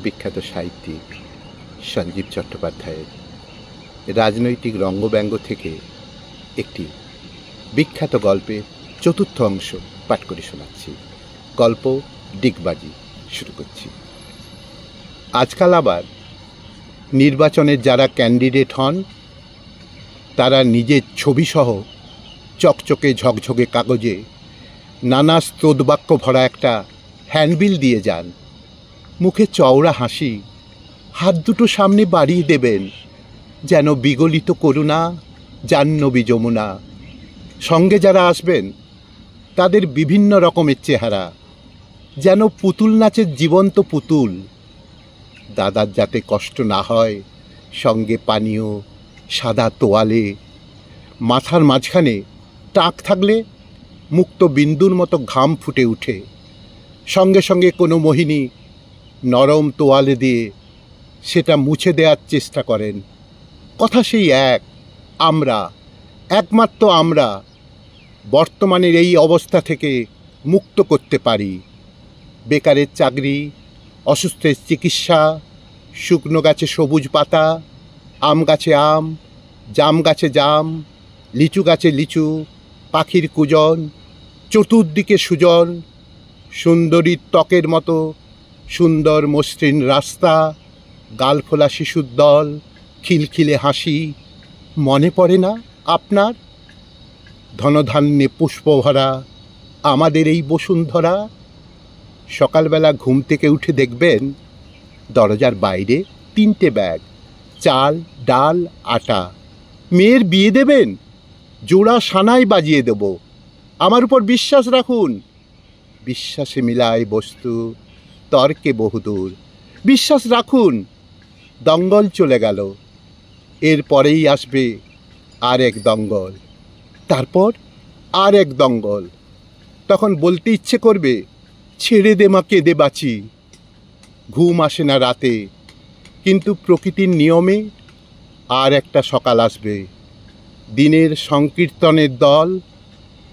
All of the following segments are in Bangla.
বিখ্যাত সাহিত্যিক সঞ্জীব চট্টোপাধ্যায়ের রাজনৈতিক রঙ্গব্যঙ্গ থেকে একটি বিখ্যাত গল্পের চতুর্থ অংশ পাঠ করে শোনাচ্ছি। গল্প ডিগবাজি শুরু করছি। আজকাল আবার নির্বাচনের যারা ক্যান্ডিডেট হন তারা নিজের ছবিসহ চকচকে ঝকঝকে কাগজে নানা স্তোদবাক্য ভরা একটা হ্যান্ডবিল দিয়ে যান। মুখে চওড়া হাসি, হাত দুটো সামনে বাড়িয়ে দেবেন যেন বিগলিত করুণা জাহ্নবী যমুনা। সঙ্গে যারা আসবেন তাদের বিভিন্ন রকমের চেহারা, যেন পুতুল নাচের জীবন্ত পুতুল। দাদার যাতে কষ্ট না হয়, সঙ্গে পানীয়, সাদা তোয়ালে, মাথার মাঝখানে টাক থাকলে মুক্ত বিন্দুর মতো ঘাম ফুটে উঠে। সঙ্গে সঙ্গে কোনো মোহিনী নরম তোয়ালে দিয়ে সেটা মুছে দেওয়ার চেষ্টা করেন। কথা সেই এক, আমরা, একমাত্র আমরা বর্তমানের এই অবস্থা থেকে মুক্ত করতে পারি। বেকারের চাকরি, অসুস্থের চিকিৎসা, শুকনো গাছে সবুজ পাতা, আম গাছে আম, জাম গাছে জাম, লিচু গাছে লিচু, পাখির কুজন, চতুর্দিকে সুজন, সুন্দরীর ত্বকের মতো সুন্দর মসৃণ রাস্তা, গালফোলা শিশুর দল, খিলখিলে হাসি। মনে পড়ে না আপনার? ধনধান্যে পুষ্পভরা আমাদের এই বসুন্ধরা। সকালবেলা ঘুম থেকে উঠে দেখবেন দরজার বাইরে 3টে ব্যাগ, চাল, ডাল, আটা। মেয়ের বিয়ে দেবেন? জোড়া সানাই বাজিয়ে দেব, আমার উপর বিশ্বাস রাখুন। বিশ্বাসে মিলায় বস্তু, তর্কে বহুদূর। বিশ্বাস রাখুন। দঙ্গল চলে গেল, এরপরেই আসবে আর এক দঙ্গল, তারপর আর এক দঙ্গল। তখন বলতে ইচ্ছে করবে, ছেড়ে দে মা, কেঁদে বাঁচি। ঘুম আসে না রাতে, কিন্তু প্রকৃতির নিয়মে আর একটা সকাল আসবে। দিনের সংকীর্তনের দল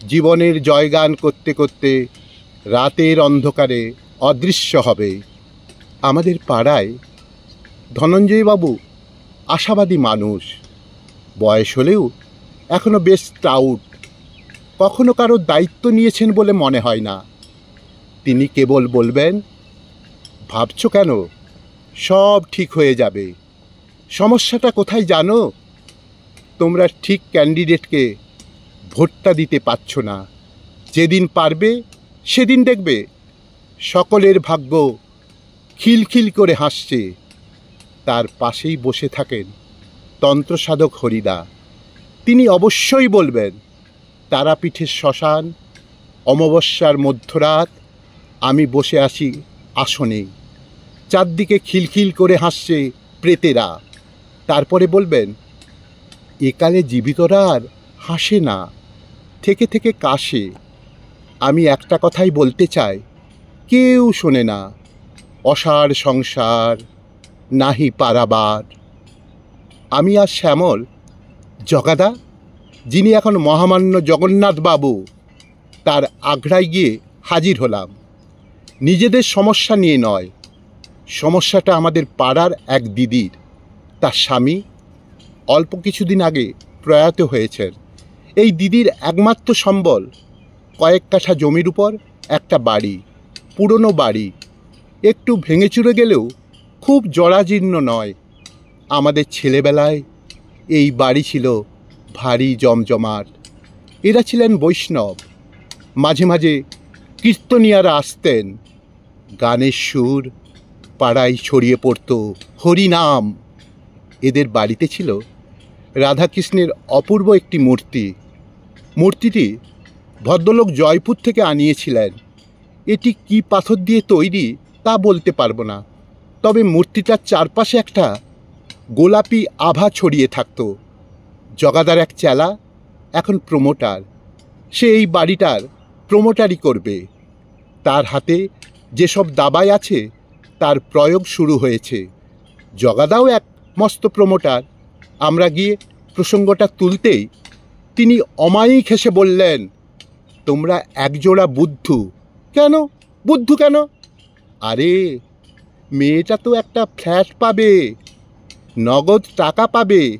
জীবনের জয়গান করতে করতে রাতের অন্ধকারে অদৃশ্য হবে। আমাদের পাড়ায় ধনঞ্জয়বাবু আশাবাদী মানুষ, বয়স হলেও এখনও বেশ স্টাউট। কখনো কারোর দায়িত্ব নিয়েছেন বলে মনে হয় না। তিনি কেবল বলবেন, ভাবছো কেন? সব ঠিক হয়ে যাবে। সমস্যাটা কোথায় জানো? তোমরা ঠিক ক্যান্ডিডেটকে ভোটটা দিতে পারছ না। যেদিন পারবে সেদিন দেখবে সকলের ভাগ্য খিলখিল করে হাসছে। তার পাশেই বসে থাকেন তন্ত্রসাধক হরিদা। তিনি অবশ্যই বলবেন, তারাপীঠের শ্মশান, অমাবস্যার মধ্যরাত, আমি বসে আছি আসনে, চারদিকে খিলখিল করে হাসছে প্রেতেরা। তারপরে বলবেন, একালে জীবিতরা আর হাসে না, থেকে থেকে কাশে। আমি একটা কথাই বলতে চাই, কেউ শোনে না। অসার সংসার, নাহি পারাবার। আমি আর শ্যামল, জগাদা যিনি এখন মহামান্য জগন্নাথ বাবু, তার আগ্রায় গিয়ে হাজির হলাম। নিজেদের সমস্যা নিয়ে নয়, সমস্যাটা আমাদের পাড়ার এক দিদির। তার স্বামী অল্প কিছুদিন আগে প্রয়াত হয়েছেন। এই দিদির একমাত্র সম্বল কয়েক কাঠা জমির উপর একটা বাড়ি, পুরনো বাড়ি। একটু ভেঙে চুরে গেলেও খুব জরাজীর্ণ নয়। আমাদের ছেলেবেলায় এই বাড়ি ছিল ভারী জমজমাট। এরা ছিলেন বৈষ্ণব। মাঝে মাঝে কীর্তনিয়ারা আসতেন। গানের সুর পাড়ায় ছড়িয়ে পড়ত হরিনাম। এদের বাড়িতে ছিল রাধাকৃষ্ণের অপূর্ব একটি মূর্তি। মূর্তিটি ভদ্রলোক জয়পুর থেকে আনিয়েছিলেন। এটি কি পাথর দিয়ে তৈরি তা বলতে পারবো না, তবে মূর্তিটার চারপাশে একটা গোলাপি আভা ছড়িয়ে থাকত। জগাদার এক চেলা এখন প্রমোটার। সে এই বাড়িটার প্রমোটারি করবে। তার হাতে যেসব দাবাই আছে তার প্রয়োগ শুরু হয়েছে। জগাদাও এক মস্ত প্রমোটার। আমরা গিয়ে প্রসঙ্গটা তুলতেই তিনি অমায়িক হেসে বললেন, তোমরা একজোড়া বুদ্ধু। কেন বুদ্ধু কেন? আরে মেয়েটা তো একটা ফ্ল্যাট পাবে, নগদ টাকা পাবে,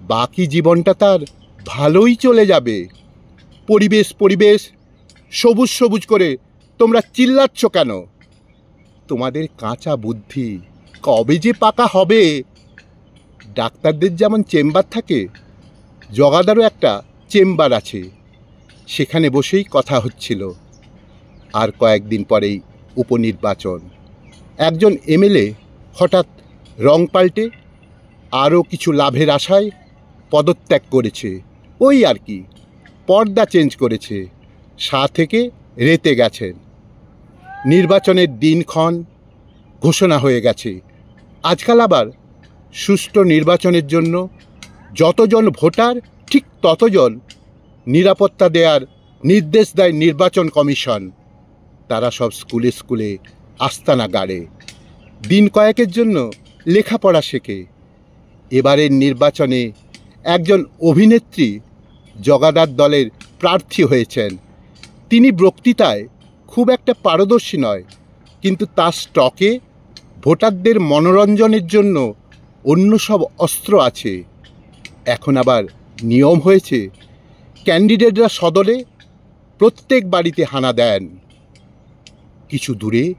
বাকি জীবনটা তার ভালোই চলে যাবে। পরিবেশ পরিবেশ, সবুজ সবুজ করে তোমরা চিল্লাচ্ছ কেন? তোমাদের কাঁচা বুদ্ধি কবে যে পাকা হবে? ডাক্তারদের যেমন চেম্বার থাকে, জগাদারও একটা চেম্বার আছে। সেখানে বসেই কথা হচ্ছিল। আর কয়েকদিন পরেই উপনির্বাচন। একজন এমএলএ হঠাৎ রং পাল্টে আরও কিছু লাভের আশায় পদত্যাগ করেছে। ওই আর কি, পর্দা চেঞ্জ করেছে, সা থেকে রেতে গেছেন। নির্বাচনের দিনক্ষণ ঘোষণা হয়ে গেছে। আজকাল আবার সুষ্ঠু নির্বাচনের জন্য যতজন ভোটার ঠিক ততজন নিরাপত্তা দেওয়ার নির্দেশ দেয় নির্বাচন কমিশন। তারা সব স্কুলে স্কুলে আস্তানা গাড়ে, দিন কয়েকের জন্য লেখাপড়া শেখে। এবারের নির্বাচনে একজন অভিনেত্রী জগাদার দলের প্রার্থী হয়েছেন। তিনি বক্তৃতায় খুব একটা পারদর্শী নয়, কিন্তু তার স্টকে ভোটারদের মনোরঞ্জনের জন্য অন্য সব অস্ত্র আছে। এখন আবার নিয়ম হয়েছে, ক্যান্ডিডেটরা সদলে প্রত্যেক বাড়িতে হানা দেন। কিছু দূরে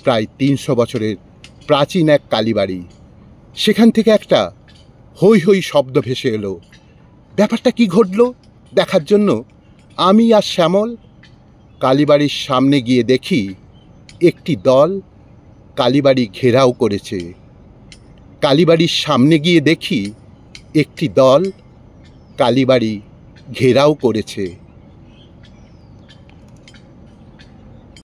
প্রায় ৩০০ বছরের প্রাচীন এক কালীবাড়ি। সেখান থেকে একটা হৈ হৈ শব্দ ভেসে এলো। ব্যাপারটা কি ঘটল দেখার জন্য আমি আর শ্যামল কালীবাড়ির সামনে গিয়ে দেখি একটি দল কালীবাড়ি ঘেরাও করেছে। কালীবাড়ির সামনে গিয়ে দেখি একটি দল কালীবাড়ি ঘেরাও করেছে।